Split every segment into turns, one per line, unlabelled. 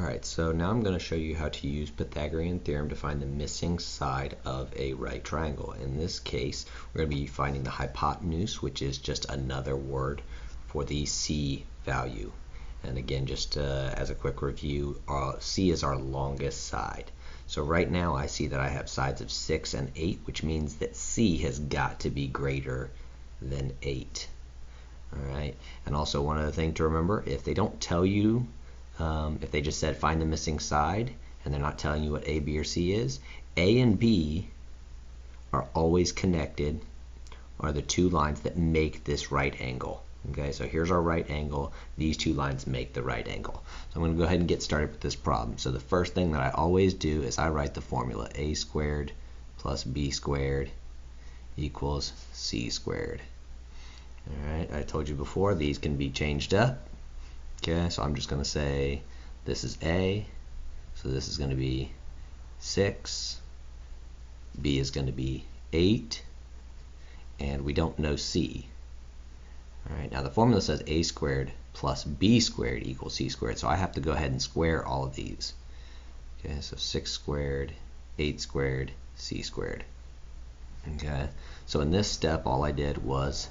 Alright, so now I'm going to show you how to use Pythagorean theorem to find the missing side of a right triangle. In this case, we're going to be finding the hypotenuse, which is just another word for the C value. And again, just as a quick review, C is our longest side. So right now I see that I have sides of 6 and 8, which means that C has got to be greater than 8. Alright, and also one other thing to remember, if they don't tell you, if they just said find the missing side and they're not telling you what A, B, or C is, A and B are always connected, are the two lines that make this right angle. Okay, so here's our right angle. These two lines make the right angle. So I'm going to go ahead and get started with this problem. So the first thing that I always do is I write the formula A squared plus B squared equals C squared. Alright, I told you before these can be changed up. Okay, so I'm just going to say this is A, so this is going to be 6, B is going to be 8, and we don't know C. Alright, now the formula says A squared plus B squared equals C squared, so I have to go ahead and square all of these. Okay, so 6 squared, 8 squared, C squared. Okay, so in this step all I did was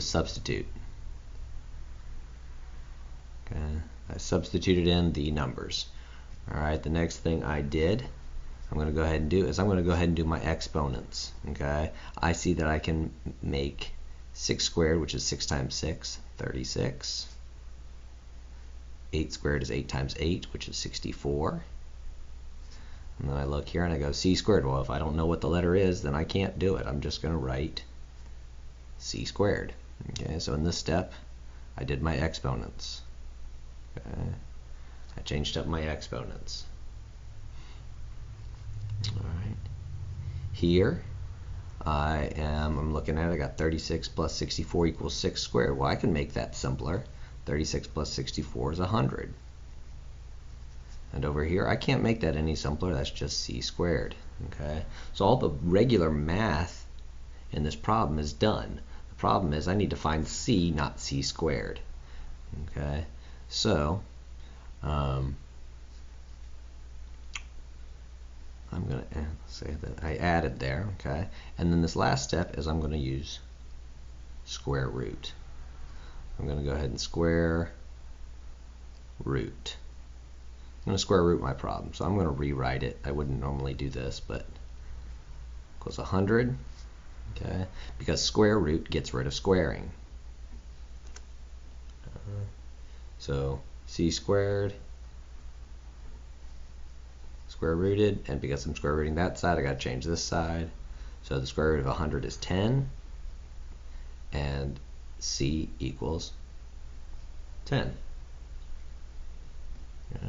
substitute. Okay, I substituted in the numbers. Alright, the next thing I did, I'm going to go ahead and do is I'm going to go ahead and do my exponents. Okay, I see that I can make 6 squared, which is 6 times 6, 36. 8 squared is 8 times 8, which is 64. And then I look here and I go C squared. Well, if I don't know what the letter is, then I can't do it. I'm just going to write C squared. Okay, so in this step, I did my exponents. Okay. I changed up my exponents. Alright. Here I'm looking at it, I got 36 plus 64 equals 6 squared. Well, I can make that simpler. 36 plus 64 is 100. And over here, I can't make that any simpler. That's just C squared. Okay. So all the regular math in this problem is done. The problem is I need to find C, not C squared. Okay. So I'm going to say that I added there, okay? And then this last step is I'm going to use square root. I'm going to go ahead and square root. I'm going to square root my problem, so I'm going to rewrite it. I wouldn't normally do this, but equals 100, okay? Because square root gets rid of squaring. So C squared, square rooted, and because I'm square rooting that side, I got to change this side. So the square root of 100 is 10, and C equals 10. Okay.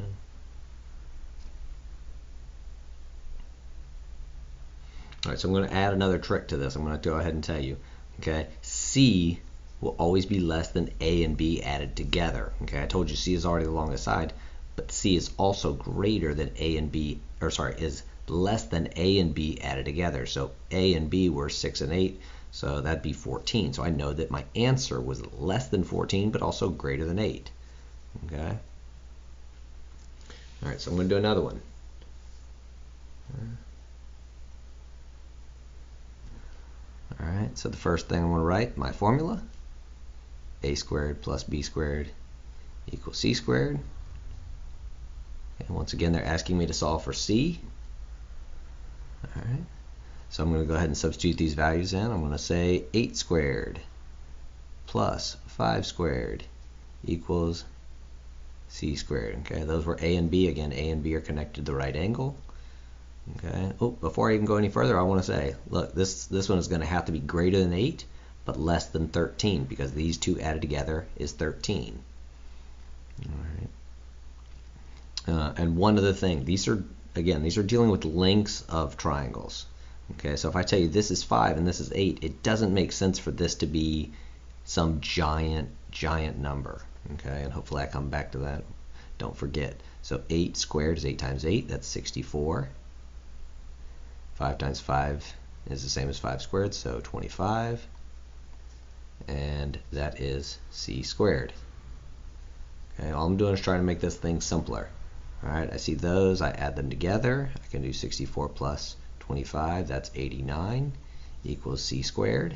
All right, so I'm going to add another trick to this. I'm going to go ahead and tell you. Okay, C will always be less than A and B added together. Okay, I told you C is already the longest side, but C is also greater than A and B, or sorry, is less than A and B added together. So A and B were 6 and 8, so that'd be 14. So I know that my answer was less than 14, but also greater than 8. Okay. All right, so I'm going to do another one. All right, so the first thing I'm going to write, my formula, A squared plus B squared equals C squared. And once again, they're asking me to solve for C. All right, so I'm going to go ahead and substitute these values in. I'm going to say 8 squared plus 5 squared equals C squared. Okay, those were A and B. Again, A and B are connected to the right angle. Okay. Oh, before I even go any further, I want to say, look, this one is going to have to be greater than 8, but less than 13, because these two added together is 13. All right. And one other thing, these are dealing with lengths of triangles. Okay, so if I tell you this is 5 and this is 8, it doesn't make sense for this to be some giant number. Okay, and hopefully I come back to that. Don't forget. So 8 squared is 8 times 8, that's 64. 5 times 5 is the same as 5 squared, so 25. And that is C squared. Okay, all I'm doing is trying to make this thing simpler. Alright, I see those, I add them together. I can do 64 plus 25, that's 89, equals c squared.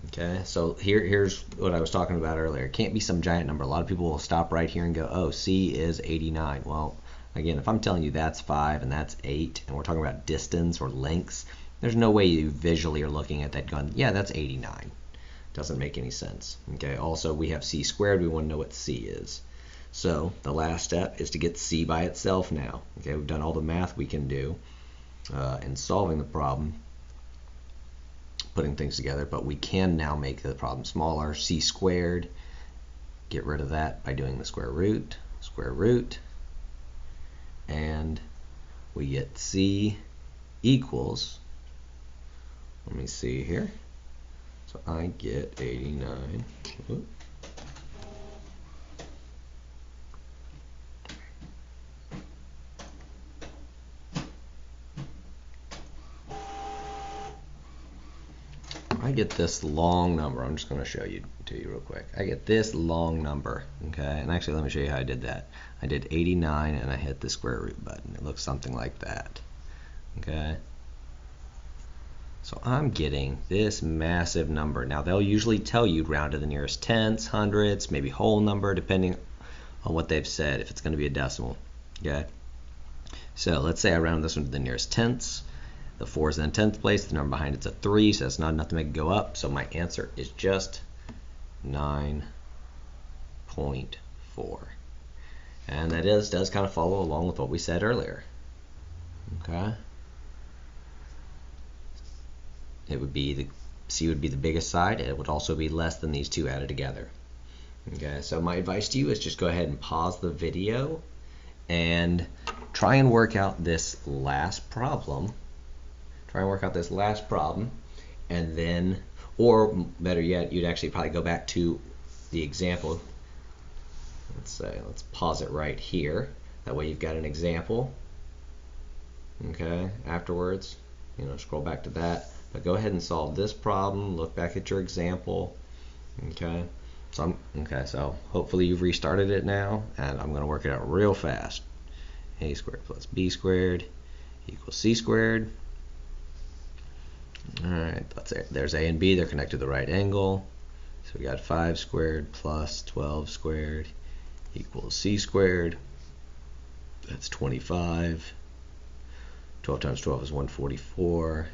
Okay, so here's what I was talking about earlier. It can't be some giant number. A lot of people will stop right here and go, oh, c is 89. Well, again, if I'm telling you that's 5 and that's 8, and we're talking about distance or lengths, there's no way you visually are looking at that going, yeah, that's 89. Doesn't make any sense. Okay, also we have c squared. We want to know what c is. So the last step is to get c by itself now. Okay, we've done all the math we can do in solving the problem, putting things together, but we can now make the problem smaller. C squared, get rid of that by doing the square root, and we get c equals, let me see here, so I get 89. Oops. I get this long number. I'm just going to show you to you real quick. I get this long number, okay? And actually, let me show you how I did that. I did 89 and I hit the square root button. It looks something like that, okay? So I'm getting this massive number. Now, they'll usually tell you round to the nearest tenths, hundredths, maybe whole number, depending on what they've said, if it's going to be a decimal, okay? So let's say I round this one to the nearest tenths. The 4 is in the 10th place, the number behind it's a 3, so that's not enough to make it go up, so my answer is just 9.4. And that does kind of follow along with what we said earlier. Okay? It would be C would be the biggest side, and it would also be less than these two added together. Okay, so my advice to you is just go ahead and pause the video and try and work out this last problem. And then, or better yet, you'd actually probably go back to the example. Let's pause it right here. That way you've got an example. Okay, afterwards, scroll back to that. But go ahead and solve this problem. Look back at your example. Okay, so hopefully you've restarted it now, and I'm going to work it out real fast. A squared plus b squared equals c squared. Alright, there's a and b, they're connected to the right angle. So we got 5 squared plus 12 squared equals c squared. That's 25. 12 times 12 is 144.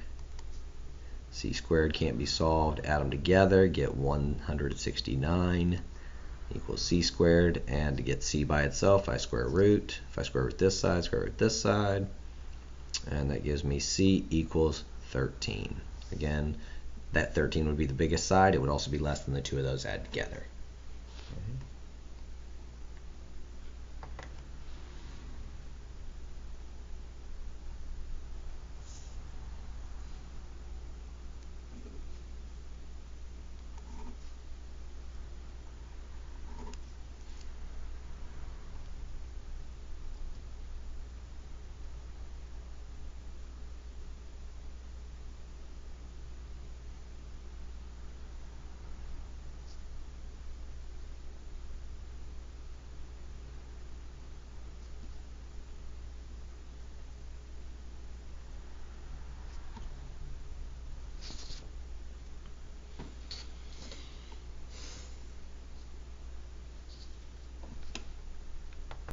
C squared can't be solved. Add them together, get 169 equals c squared. And to get c by itself, I square root. If I square root this side, square root this side. And that gives me c equals 13. Again, that 13 would be the biggest side. It would also be less than the two of those added together. Okay.